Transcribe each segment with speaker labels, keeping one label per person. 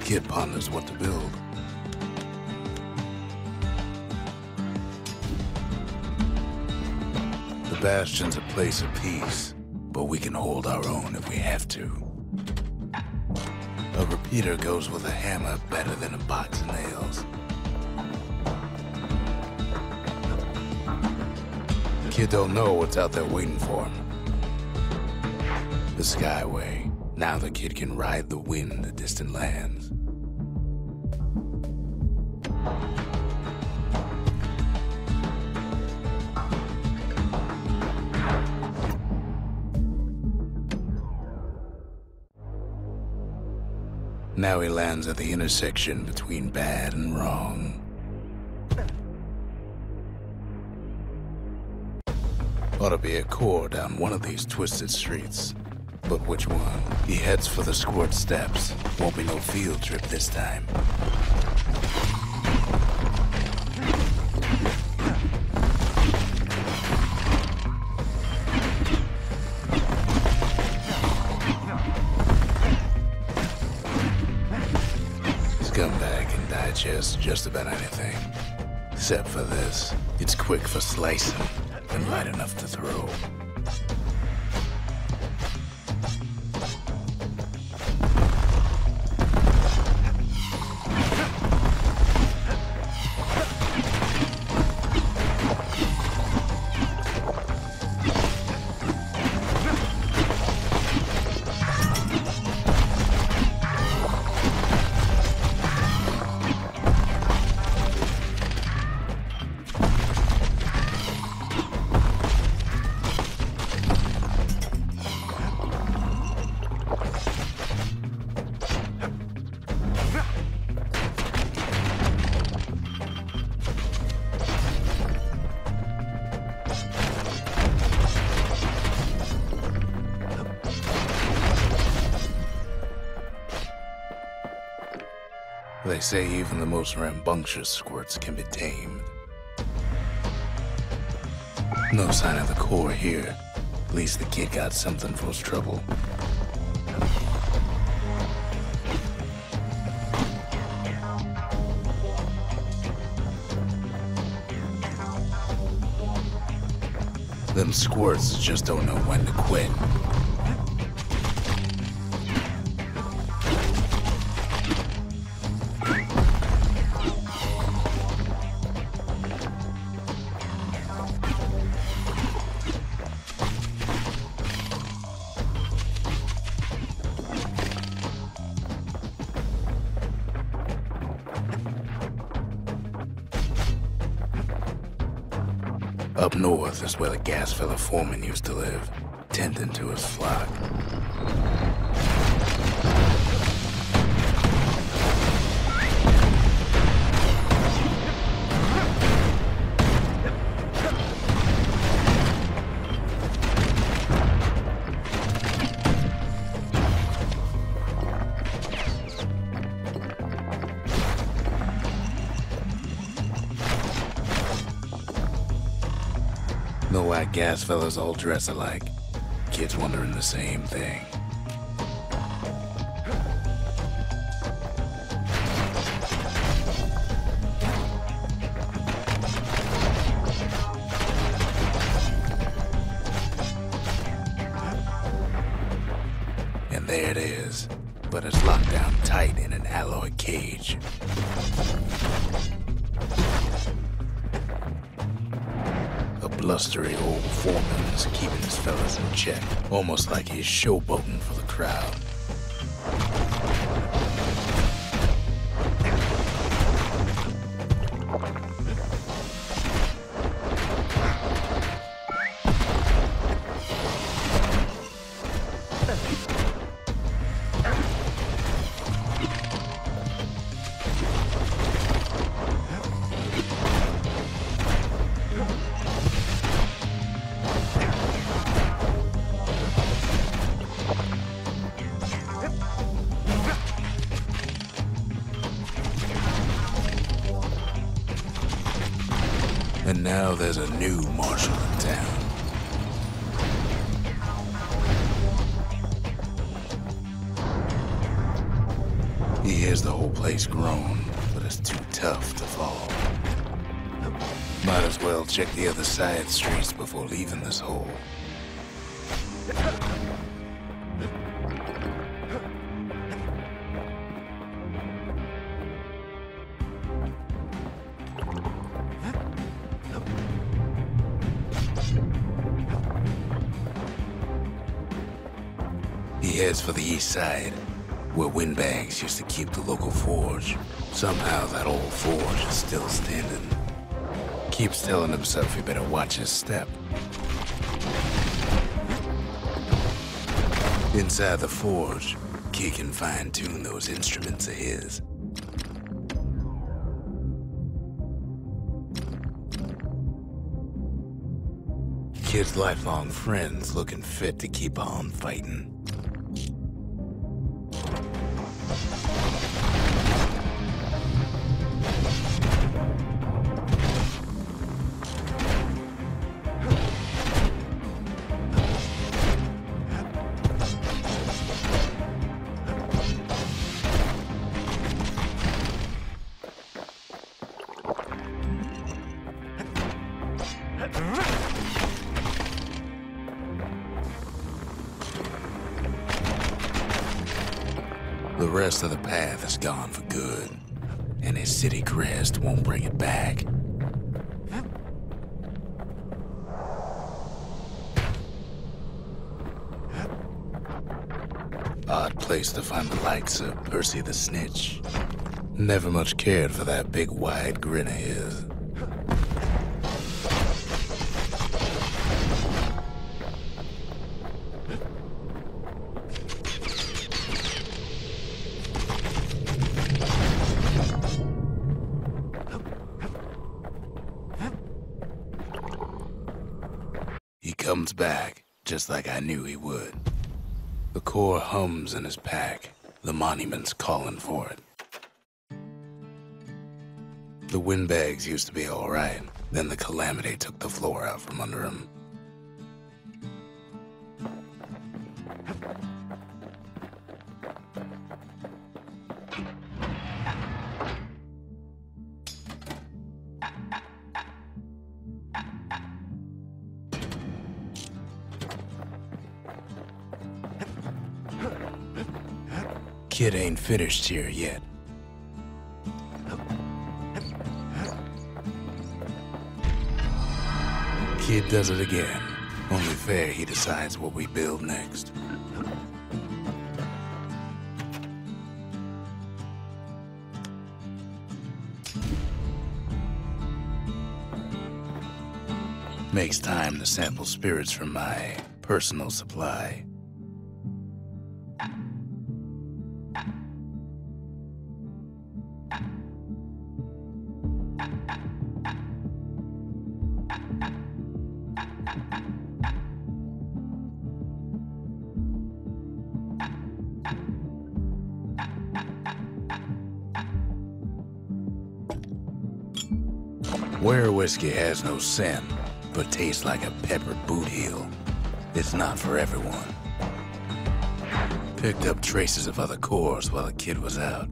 Speaker 1: kid ponders what to build. The Bastion's a place of peace, but we can hold our own if we have to. A repeater goes with a hammer better than a box of nails. The kid don't know what's out there waiting for him. The Skyway. Now the kid can ride the wind to distant lands. Now he lands at the intersection between bad and wrong. Ought to be a core down one of these twisted streets. But which one? He heads for the squirt steps. Won't be no field trip this time. Scumbag can digest just about anything. Except for this. It's quick for slicing and light enough to throw. They say even the most rambunctious squirts can be tamed. No sign of the core here. At least the kid got something for his trouble. Them squirts just don't know when to quit. Up north is where the gas fella foreman used to live, tending to his flock. No white gas fellas all dress alike. Kids wondering the same thing. And there it is, but it's locked down tight in an alloy cage. Blustery old foreman is keeping his fellas in check, almost like he's showboating for the crowd. And now there's a new marshal in town. He hears the whole place groan, but it's too tough to follow. Might as well check the other side streets before leaving this hole. He heads for the east side, where windbags used to keep the local forge. Somehow that old forge is still standing. Keeps telling himself he better watch his step. Inside the forge, Kid can fine-tune those instruments of his. Kid's lifelong friends looking fit to keep on fighting. The rest of the path is gone for good, and his city crest won't bring it back. Odd place to find the likes of Percy the Snitch. Never much cared for that big wide grin of his. He comes back, just like I knew he would. The core hums in his pack. The monument's calling for it. The windbags used to be all right. Then the calamity took the floor out from under him. Kid ain't finished here yet. Kid does it again. Only fair he decides what we build next. Makes time to sample spirits from my personal supply. Where whiskey has no scent, but tastes like a peppered boot heel, it's not for everyone. Picked up traces of other cores while the kid was out.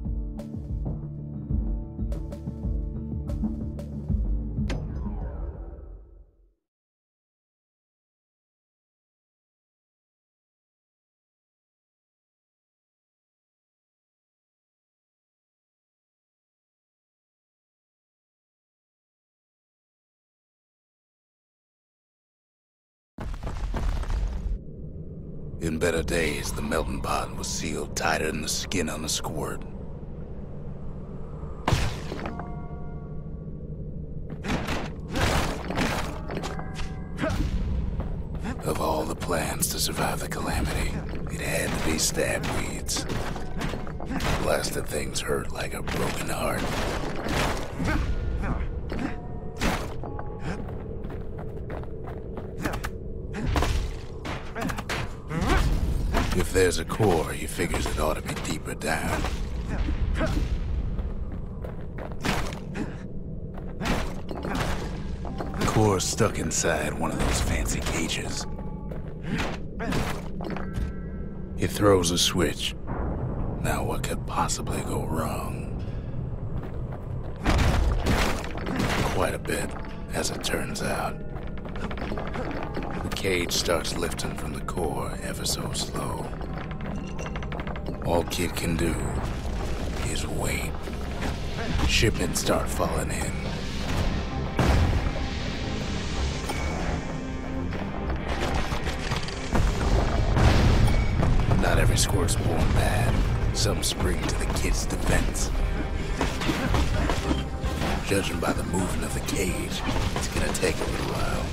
Speaker 1: In better days, the melting pot was sealed tighter than the skin on a squirt. Of all the plans to survive the calamity, it had to be stab weeds. Blasted things hurt like a broken heart. If there's a core, he figures it ought to be deeper down. Core's stuck inside one of those fancy cages. He throws a switch. Now what could possibly go wrong? Quite a bit, as it turns out. The cage starts lifting from the core ever so slow. All Kid can do is wait. Shipments start falling in. Not every squirt's born bad. Some spring to the Kid's defense. Judging by the movement of the cage, it's gonna take a little while.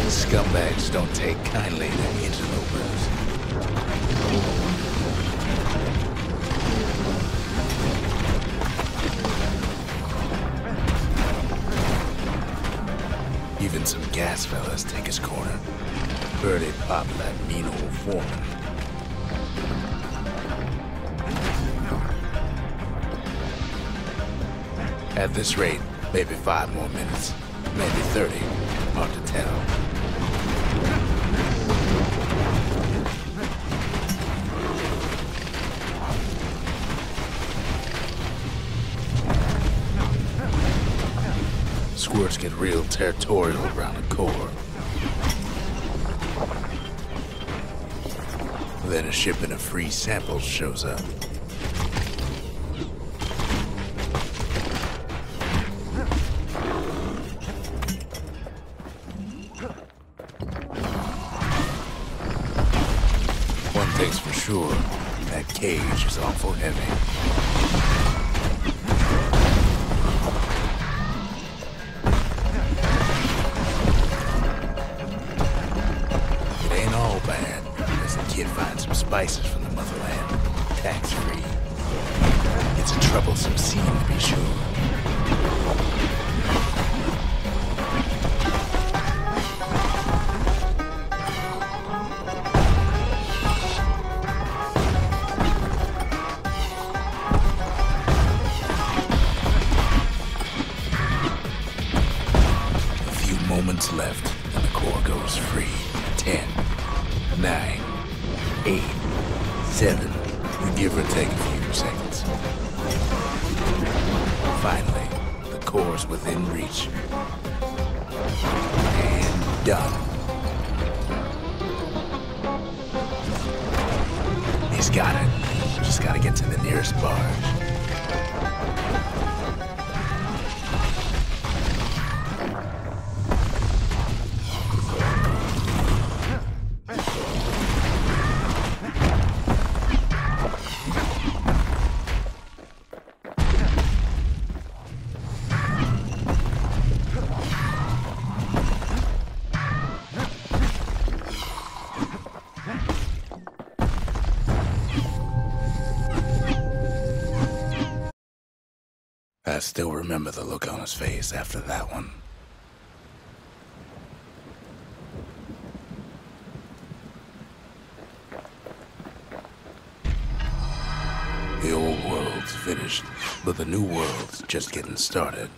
Speaker 1: Scumbags don't take kindly to interlopers. Even some gas fellas take his corner. Birdie popped that mean old foreman. At this rate, maybe 5 more minutes, maybe 30, hard to tell. Squirts get real territorial around the core. Then a shipment of free samples shows up. One thing's for sure, that cage is awful heavy. Kid finds some spices from the motherland, tax-free. It's a troublesome scene, to be sure. A few moments left, and the core goes free. 10, 9, 8, 7, give or take a few seconds. Finally, the core's within reach. And done. He's got it. Just gotta get to the nearest barge. I still remember the look on his face after that one. The old world's finished, but the new world's just getting started.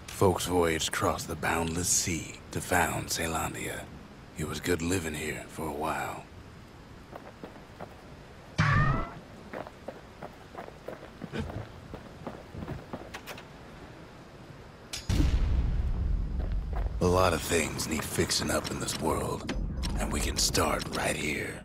Speaker 1: Folks voyaged across the boundless sea to found Caelondia. It was good living here for a while. A lot of things need fixing up in this world, and we can start right here.